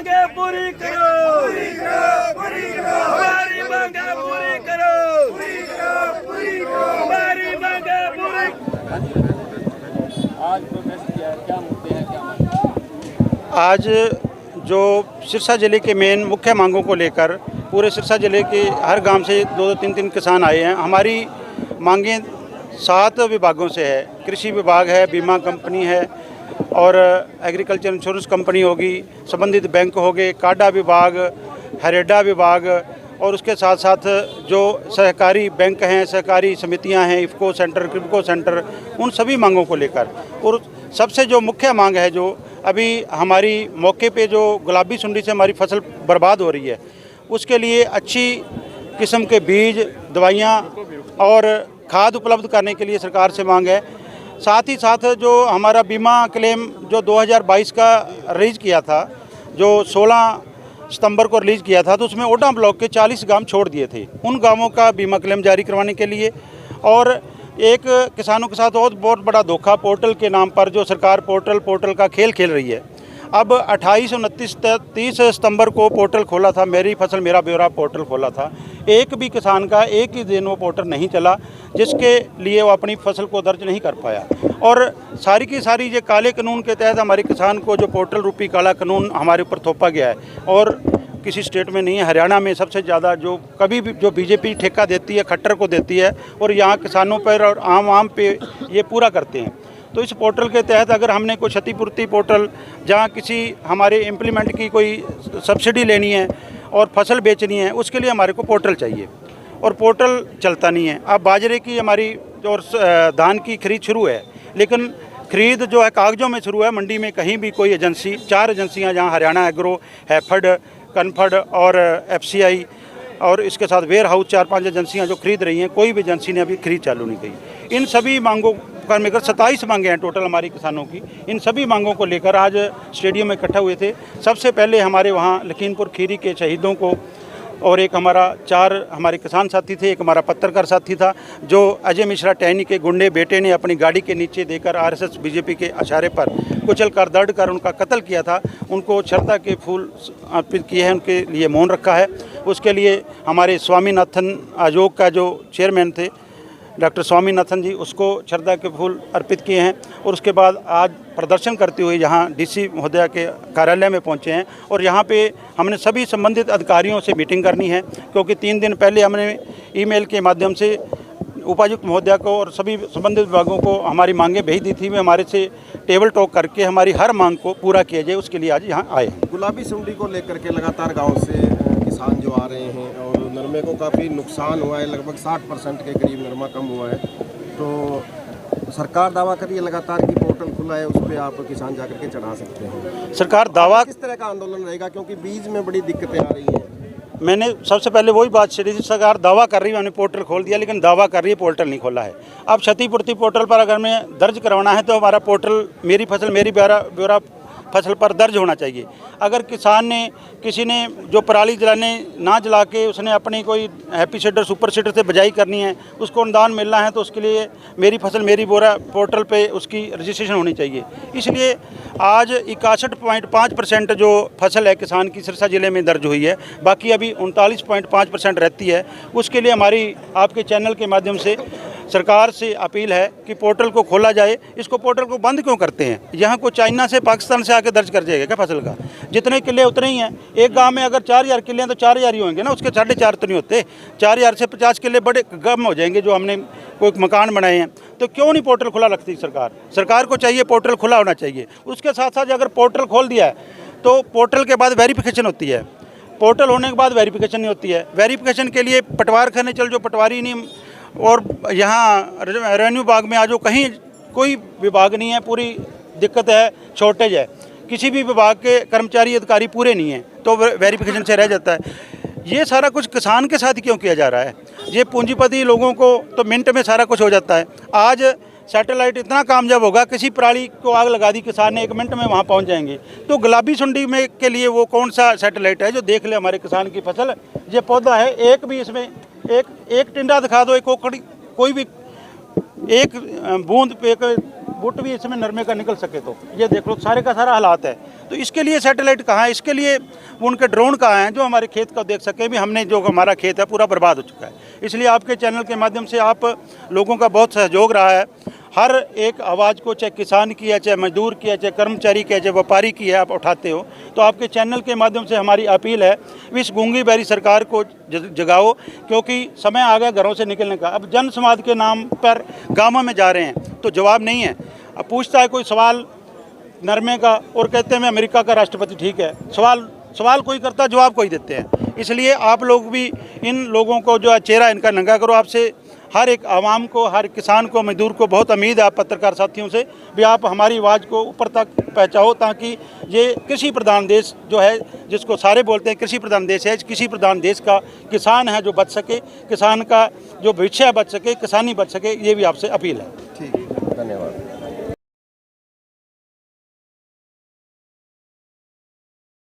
मांगे पूरी करो, हमारी मांगे पूरी करो, हमारी मांगे पूरी। आज प्रोटेस्ट किया है, क्या मुद्दे हैं, क्या मांगे? आज जो सिरसा जिले के मेन मुख्य मांगों को लेकर पूरे सिरसा जिले के हर गांव से 2-3 किसान आए हैं। हमारी मांगें 7 विभागों से है। कृषि विभाग है, बीमा कंपनी है और एग्रीकल्चर इंश्योरेंस कंपनी होगी, संबंधित बैंक हो गए, काडा विभाग, हरेडा विभाग और उसके साथ साथ जो सहकारी बैंक हैं, सहकारी समितियां हैं, इफ़को सेंटर, क्रिप्को सेंटर, उन सभी मांगों को लेकर। और सबसे जो मुख्य मांग है, जो अभी हमारी मौके पे जो गुलाबी सुंडी से हमारी फसल बर्बाद हो रही है, उसके लिए अच्छी किस्म के बीज, दवाइयाँ और खाद उपलब्ध करने के लिए सरकार से मांग है। साथ ही साथ जो हमारा बीमा क्लेम जो 2022 का रिलीज़ किया था, जो 16 सितंबर को रिलीज़ किया था, तो उसमें ओडा ब्लॉक के 40 गांव छोड़ दिए थे। उन गांवों का बीमा क्लेम जारी करवाने के लिए। और एक किसानों के साथ और बहुत बड़ा धोखा पोर्टल के नाम पर जो सरकार पोर्टल का खेल खेल रही है। अब 28, 29, 30 सितंबर को पोर्टल खोला था, मेरी फसल मेरा ब्यौरा पोर्टल खोला था। एक भी किसान का एक ही दिन वो पोर्टल नहीं चला, जिसके लिए वो अपनी फसल को दर्ज नहीं कर पाया। और सारी की सारी ये काले कानून के तहत हमारे किसान को जो पोर्टल रूपी काला कानून हमारे ऊपर थोपा गया है, और किसी स्टेट में नहीं है। हरियाणा में सबसे ज़्यादा जो कभी भी जो बीजेपी ठेका देती है, खट्टर को देती है, और यहाँ किसानों पर और आम पे ये पूरा करते हैं। तो इस पोर्टल के तहत अगर हमने कोई क्षतिपूर्ति पोर्टल, जहाँ किसी हमारे इम्प्लीमेंट की कोई सब्सिडी लेनी है और फसल बेचनी है, उसके लिए हमारे को पोर्टल चाहिए, और पोर्टल चलता नहीं है। अब बाजरे की हमारी और धान की खरीद शुरू है, लेकिन खरीद जो है कागजों में शुरू है, मंडी में कहीं भी कोई एजेंसी, 4 एजेंसियाँ जहाँ हरियाणा एग्रो, हैफड, कनफड और FCI और इसके साथ वेयर हाउस, 4-5 एजेंसियाँ जो खरीद रही हैं, कोई भी एजेंसी ने अभी खरीद चालू नहीं की। इन सभी मांगों पर मिलकर 27 मांगे हैं टोटल हमारी किसानों की। इन सभी मांगों को लेकर आज स्टेडियम में इकट्ठा हुए थे। सबसे पहले हमारे वहाँ लखीमपुर खीरी के शहीदों को, और एक हमारा 4 हमारे किसान साथी थे, एक हमारा पत्रकार साथी था, जो अजय मिश्रा टहनी के गुंडे बेटे ने अपनी गाड़ी के नीचे देकर RSS BJP के इशारे पर कुचल कर दर्द कर उनका कत्ल किया था। उनको श्रद्धा के फूल अर्पित किए हैं, उनके लिए मौन रखा है। उसके लिए हमारे स्वामीनाथन आयोग का जो चेयरमैन थे डॉक्टर स्वामीनाथन जी, उसको श्रद्धा के फूल अर्पित किए हैं। और उसके बाद आज प्रदर्शन करते हुए यहाँ DC महोदया के कार्यालय में पहुँचे हैं, और यहाँ पे हमने सभी संबंधित अधिकारियों से मीटिंग करनी है, क्योंकि 3 दिन पहले हमने ईमेल के माध्यम से उपायुक्त महोदया को और सभी संबंधित विभागों को हमारी मांगें भेज दी थी। वे हमारे से टेबल टॉक करके हमारी हर मांग को पूरा किया जाए, उसके लिए आज यहाँ आए हैं। गुलाबी सुंडी को लेकर के लगातार गांव से किसान जो आ रहे हैं, और नरमे को काफ़ी नुकसान हुआ है, लगभग 60% के करीब नरमा कम हुआ है। तो सरकार दावा कर रही है लगातार कि पोर्टल खुला है, उस पर आप किसान जाकर के चढ़ा सकते हैं। सरकार दावा, किस तरह का आंदोलन रहेगा, क्योंकि बीज में बड़ी दिक्कतें आ रही हैं? मैंने सबसे पहले वही बात छेड़ी थी, सरकार दावा कर रही है हमने पोर्टल खोल दिया, लेकिन दावा कर रही है पोर्टल नहीं खोला है। अब क्षतिपूर्ति पोर्टल पर अगर हमें दर्ज करवाना है, तो हमारा पोर्टल मेरी फसल मेरी ब्यौरा फसल पर दर्ज होना चाहिए। अगर किसान ने, किसी ने जो पराली जलाने ना जला के उसने अपनी कोई हैप्पी सीडर, सुपर सीडर से बजाई करनी है, उसको अनुदान मिलना है, तो उसके लिए मेरी फसल मेरी बोरा पोर्टल पे उसकी रजिस्ट्रेशन होनी चाहिए। इसलिए आज 61.5% जो फसल है किसान की सिरसा ज़िले में दर्ज हुई है, बाकी अभी 39.5% रहती है। उसके लिए हमारी आपके चैनल के माध्यम से सरकार से अपील है कि पोर्टल को खोला जाए। इसको पोर्टल को बंद क्यों करते हैं? यहाँ को चाइना से, पाकिस्तान से आके दर्ज कर जाएगा क्या फसल का? जितने किले उतने ही हैं। एक गांव में अगर 4000 किले हैं तो 4000 ही होंगे ना, उसके 4.5 तो नहीं होते। 4000 से 50 किले बड़े कम हो जाएंगे जो हमने कोई मकान बनाए हैं। तो क्यों नहीं पोर्टल खुला रखती सरकार? सरकार को चाहिए पोर्टल खुला होना चाहिए। उसके साथ साथ अगर पोर्टल खोल दिया है तो पोर्टल के बाद वेरिफिकेशन होती है। पोर्टल होने के बाद वेरिफिकेशन नहीं होती है। वेरिफिकेशन के लिए पटवार खाने चल, जो पटवारी नहीं, और यहाँ रेवेन्यू विभाग में आज कहीं कोई विभाग नहीं है, पूरी दिक्कत है, शॉर्टेज है। किसी भी विभाग के कर्मचारी अधिकारी पूरे नहीं हैं, तो वेरिफिकेशन से रह जाता है। ये सारा कुछ किसान के साथ क्यों किया जा रहा है? ये पूंजीपति लोगों को तो मिनट में सारा कुछ हो जाता है। आज सैटेलाइट इतना कामयाब होगा, किसी पराली को आग लगा दी किसान ने, 1 मिनट में वहाँ पहुँच जाएंगे। तो गुलाबी सुंडी में के लिए वो कौन सा सैटेलाइट है जो देख ले हमारे किसान की फसल? ये पौधा है, एक भी इसमें एक टिंडा दिखा दो, एक ओखड़ी, कोई भी एक बूंद, एक बुट भी इसमें नरमे का निकल सके। तो ये देख लो सारे का सारा हालात है। तो इसके लिए सैटेलाइट कहाँ है, इसके लिए उनके ड्रोन कहाँ हैं जो हमारे खेत का देख सके भी हमने जो हमारा खेत है पूरा बर्बाद हो चुका है। इसलिए आपके चैनल के माध्यम से आप लोगों का बहुत सहयोग रहा है। हर एक आवाज़ को, चाहे किसान की है, चाहे मजदूर की है, चाहे कर्मचारी की है, चाहे व्यापारी की है, आप उठाते हो। तो आपके चैनल के माध्यम से हमारी अपील है इस गूंगी बहरी सरकार को जगाओ, क्योंकि समय आ गया घरों से निकलने का। अब जन संवाद के नाम पर गाँवों में जा रहे हैं तो जवाब नहीं है। अब पूछता है कोई सवाल नरमे का और कहते हैं मैं अमेरिका का राष्ट्रपति, ठीक है। सवाल कोई करता, जवाब कोई देते हैं। इसलिए आप लोग भी इन लोगों को जो है चेहरा इनका नंगा करो। आपसे हर एक आवाम को, हर किसान को, मजदूर को बहुत उम्मीद है आप पत्रकार साथियों से भी आप हमारी आवाज़ को ऊपर तक पहुँचाओ, ताकि ये कृषि प्रधान देश जो है, जिसको सारे बोलते हैं कृषि प्रधान देश है, कृषि प्रधान देश का किसान है जो बच सके, किसान का जो भविष्य बच सके, किसानी बच सके। ये भी आपसे अपील है। ठीक है, धन्यवाद।